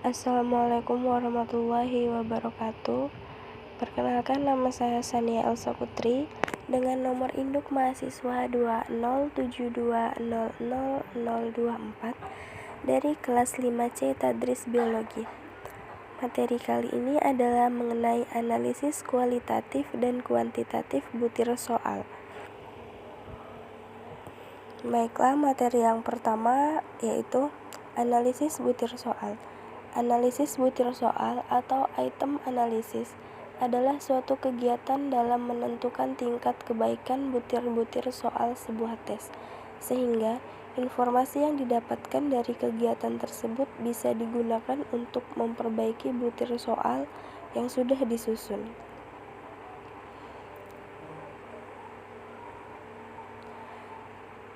Assalamualaikum warahmatullahi wabarakatuh. Perkenalkan, nama saya Sania Elsa Putri dengan nomor induk mahasiswa 207200024 dari kelas 5C Tadris Biologi. Materi kali ini adalah mengenai analisis kualitatif dan kuantitatif butir soal. Baiklah, materi yang pertama yaitu analisis butir soal. Analisis butir soal atau item analisis adalah suatu kegiatan dalam menentukan tingkat kebaikan butir-butir soal sebuah tes, sehingga informasi yang didapatkan dari kegiatan tersebut bisa digunakan untuk memperbaiki butir soal yang sudah disusun.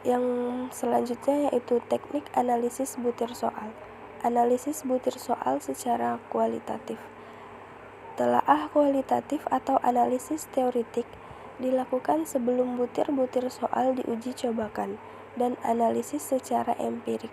Yang selanjutnya yaitu teknik analisis butir soal. Analisis butir soal secara kualitatif. Telaah kualitatif atau analisis teoritik dilakukan sebelum butir-butir soal diuji cobakan dan analisis secara empirik.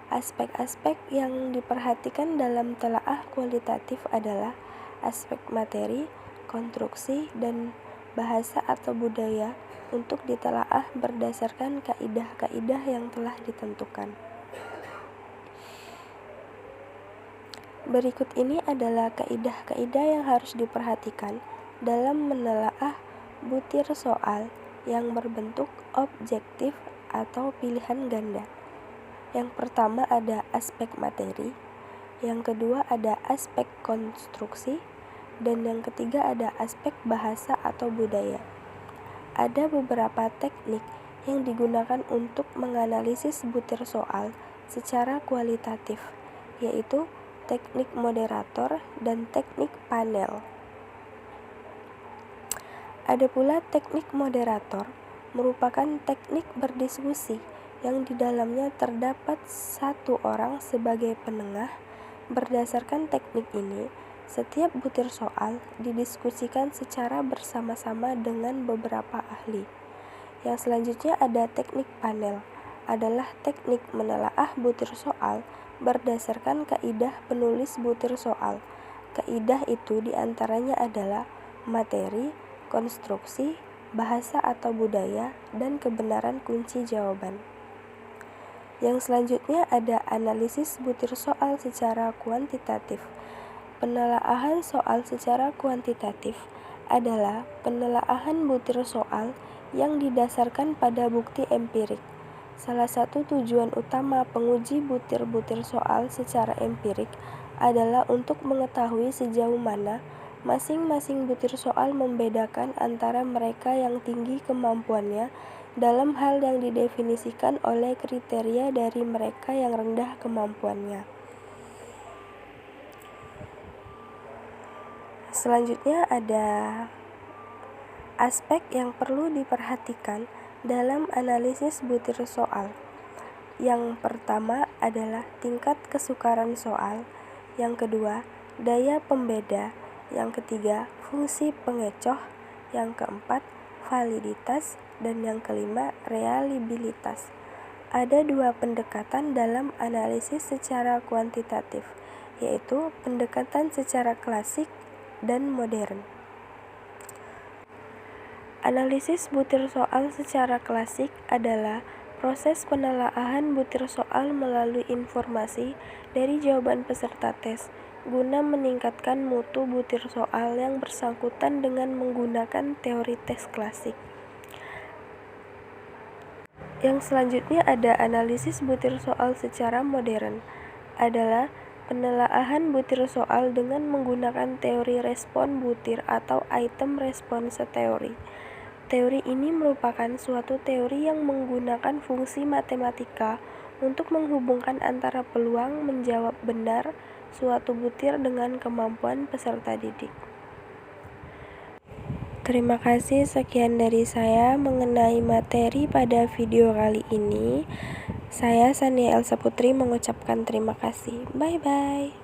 Aspek-aspek yang diperhatikan dalam telaah kualitatif adalah aspek materi, konstruksi, dan bahasa atau budaya untuk ditelaah berdasarkan kaidah-kaidah yang telah ditentukan. Berikut ini adalah kaidah-kaidah yang harus diperhatikan dalam menelaah butir soal yang berbentuk objektif atau pilihan ganda. Yang pertama ada aspek materi, yang kedua ada aspek konstruksi, dan yang ketiga ada aspek bahasa atau budaya. Ada beberapa teknik yang digunakan untuk menganalisis butir soal secara kualitatif, yaitu teknik moderator dan teknik panel. Ada pula teknik moderator, merupakan teknik berdiskusi yang di dalamnya terdapat satu orang sebagai penengah. Berdasarkan teknik ini, setiap butir soal didiskusikan secara bersama-sama dengan beberapa ahli. Yang selanjutnya ada teknik panel, adalah teknik menelaah butir soal berdasarkan kaidah penulis butir soal. Kaidah itu diantaranya adalah materi, konstruksi, bahasa atau budaya, dan kebenaran kunci jawaban. Yang selanjutnya ada analisis butir soal secara kuantitatif. Penelaahan soal secara kuantitatif adalah penelaahan butir soal yang didasarkan pada bukti empirik. Salah satu tujuan utama penguji butir-butir soal secara empirik adalah untuk mengetahui sejauh mana masing-masing butir soal membedakan antara mereka yang tinggi kemampuannya dalam hal yang didefinisikan oleh kriteria dari mereka yang rendah kemampuannya. Selanjutnya ada aspek yang perlu diperhatikan dalam analisis butir soal. Yang pertama adalah tingkat kesukaran soal, yang kedua daya pembeda, yang ketiga fungsi pengecoh, yang keempat validitas, dan yang kelima reliabilitas. Ada dua pendekatan dalam analisis secara kuantitatif, yaitu pendekatan secara klasik dan modern. Analisis butir soal secara klasik adalah proses penelaahan butir soal melalui informasi dari jawaban peserta tes guna meningkatkan mutu butir soal yang bersangkutan dengan menggunakan teori tes klasik. Yang selanjutnya ada analisis butir soal secara modern, adalah penelaahan butir soal dengan menggunakan teori respon butir atau item response teori. Teori ini merupakan suatu teori yang menggunakan fungsi matematika untuk menghubungkan antara peluang menjawab benar suatu butir dengan kemampuan peserta didik. Terima kasih, sekian dari saya mengenai materi pada video kali ini. Saya Sania Elsa Putri mengucapkan terima kasih. Bye-bye.